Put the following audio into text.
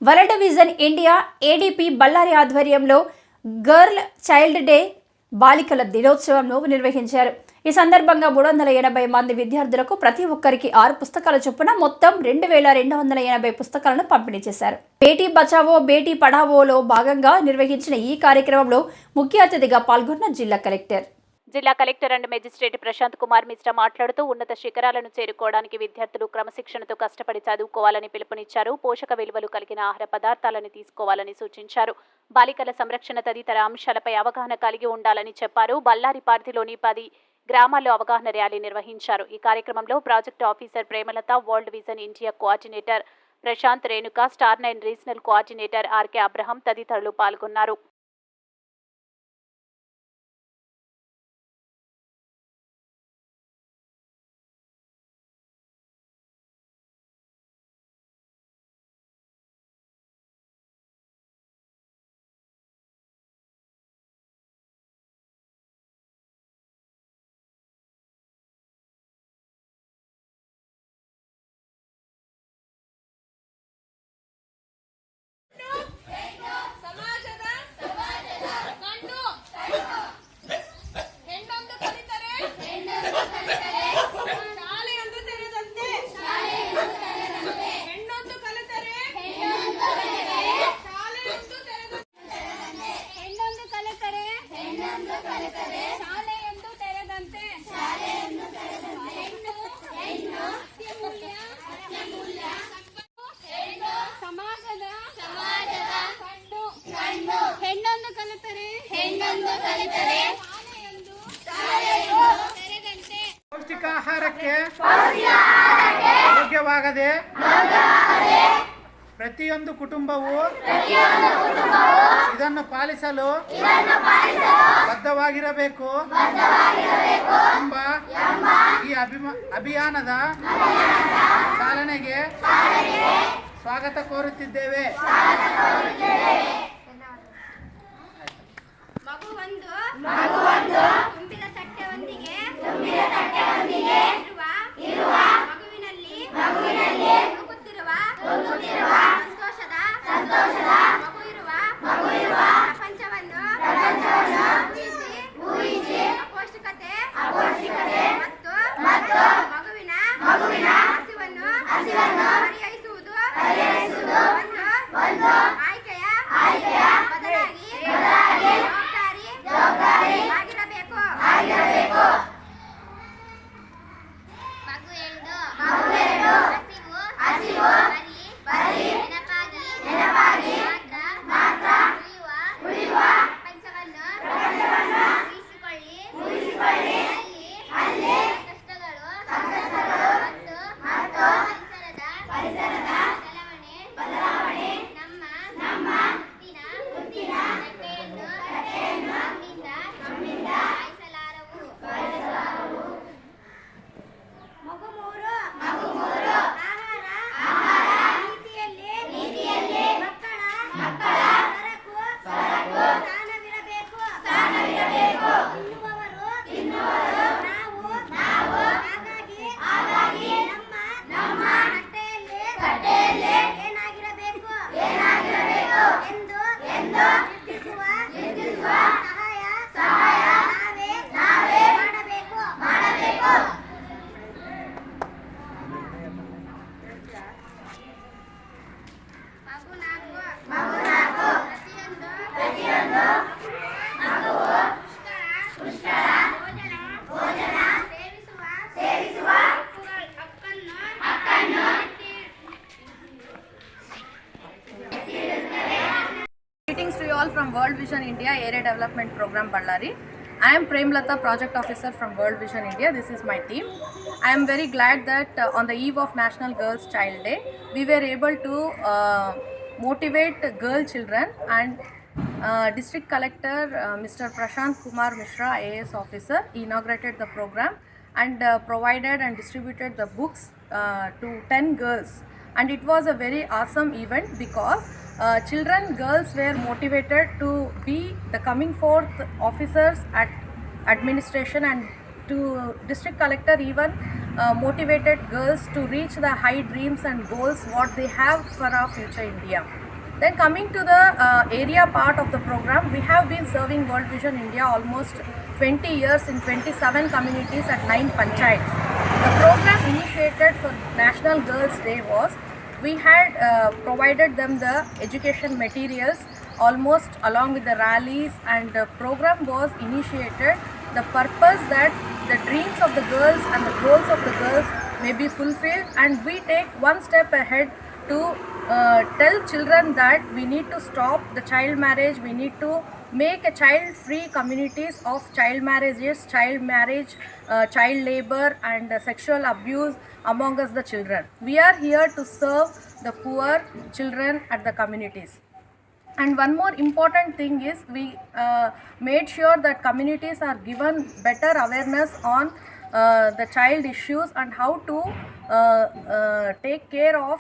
World vision India ADP Ballari ఆధ్వర్యంలో girl child day బాలికల దినోత్సవంను నిర్వహించారు. ఈ సందర్భంగా 380 మంది విద్యార్థులకు ప్రతి ఒక్కరికి 6 పుస్తకాల చొప్పున మొత్తం 2280 పుస్తకాలను పంపిణీ చేశారు. బేటీ బచావో బేటీ పఢావోలో భాగంగా నిర్వహించిన ఈ కార్యక్రమంలో ముఖ్య అతిథిగా పాల్గొన్న జిల్లా collector and magistrate Prashant Kumar Mishra మాట్లాడుతూ ఉన్నత శిఖరాలను చేరుకోవడానికి విద్యార్థులు క్రమశిక్షణతో కష్టపడి చదువుకోవాలని పిలుపునిచ్చారు. పోషక విలువలు కలిగిన ఆహార పదార్థాలను తీసుకోవాలని సూచించారు. బాలికల సంరక్షణ తదితర అంశాలపై అవగాహన కలిగి ఉండాలని చెప్పారు. బళ్ళారి పరిధిలోని 10 గ్రామాల్లో అవగాహన ర్యాలీ నిర్వహించారు. ఈ కార్యక్రమంలో project officer Premalatha, world vision India coordinator Prashant, Renuka, star 9 regional coordinator RK Abraham తదితరులు పాల్గొన్నారు. ಪೌಷ್ಟಿಕಾಹಾರಕ್ಕೆ ಯೋಗ್ಯವಾಗದೆ ಪ್ರತಿಯೊಂದು ಕುಟುಂಬವು ಇದನ್ನು ಪಾಲಿಸಲು ಬದ್ಧವಾಗಿರಬೇಕು ಎಂಬ ಈ ಅಭಿಯಾನದ ಚಾಲನೆಗೆ ಸ್ವಾಗತ ಕೋರುತ್ತಿದ್ದೇವೆ. ತುಂಬಿದ ತಟ್ಟೆಯೊಂದಿಗೆ ಇರುವ ಮಗುವಿನಲ್ಲಿ ಹುಡುಕುತ್ತಿರುವ ಸಂತೋಷದ ಮಗು ಇರುವ ಪ್ರಪಂಚವನ್ನು ಊಹಿಸಿ ಅಪೌಷ್ಟಿಕತೆ ಮತ್ತು ಮಗುವಿನ ಹಸಿವನ್ನು ಪರಿಹರಿಸುವುದು ಒಂದು ಆಯ್ಕೆಯ ಬದಲಾಗಿ ಜವಾಬ್ದಾರಿ ಆಗಿರಬೇಕು. ಹಸಿವು ಬರೀ ನೆನಪಾಗಿ ಮಾತ್ರ ಉಳಿಯುವ ಪ್ರಪಂಚವನ್ನು ಊಹಿಸಿಕೊಳ್ಳಿ. ಅಲ್ಲಿ ಕಷ್ಟಗಳು ಮತ್ತು ಪರಿಸರದ ಬದಲಾವಣೆ ನಮ್ಮ ಹುಟ್ಟಿನ ತಟ್ಟೆಯನ್ನು ನಮ್ಮಿಂದ ಆಯಿಸಲಾರವು. ಮಗು ಮೂರು ಆಹಾರ ನೀತಿಯಲ್ಲಿ ಮಕ್ಕಳ ಸರಕು ಸ್ಥಾನವಿರಬೇಕು. ತಿನ್ನುವವರು ನಾವು ಹಾಗಾಗಿ ನಮ್ಮ ತಟ್ಟೆಯಲ್ಲಿ ಏನಾಗಿರಬೇಕು ಎಂದು ನಿರ್ಧರಿಸುವ ಸಹಾಯ ನಾವೇ ಮಾಡಬೇಕು. ಮಗು ನಾಲ್ಕು ಪ್ರತಿಯೊಂದು ಮಗುವು ಪುಷ್ಕಳ ಭೋಜನ ಸೇವಿಸುವ ಹಕ್ಕನ್ನು Greetings to you all from World Vision India Area Development Program Ballari. I am Premlata, Project Officer from World Vision India. This is my team. I am very glad that on the eve of National Girls Child Day, we were able to motivate girl children, and District Collector Mr. Prashant Kumar Mishra, AS Officer, inaugurated the program and provided and distributed the books to 10 girls. And it was a very awesome event because girls were motivated to be the coming forth officers at administration, and to District Collector even motivated girls to reach the high dreams and goals what they have for our future India. Then coming to the area part of the program, we have been serving World Vision India almost 20 years in 27 communities at 9 panchayats. The program initiated for National Girls' Day was we had provided them the education materials almost along with the rallies, and the program was initiated the purpose that the dreams of the girls and the goals of the girls may be fulfilled, and we take one step ahead to tell children that we need to stop the child marriage, we need to make a child-free communities of child marriages, child labor and sexual abuse among us the children. We are here to serve the poor children at the communities. And one more important thing is we made sure that communities are given better awareness on the child issues and how to take care of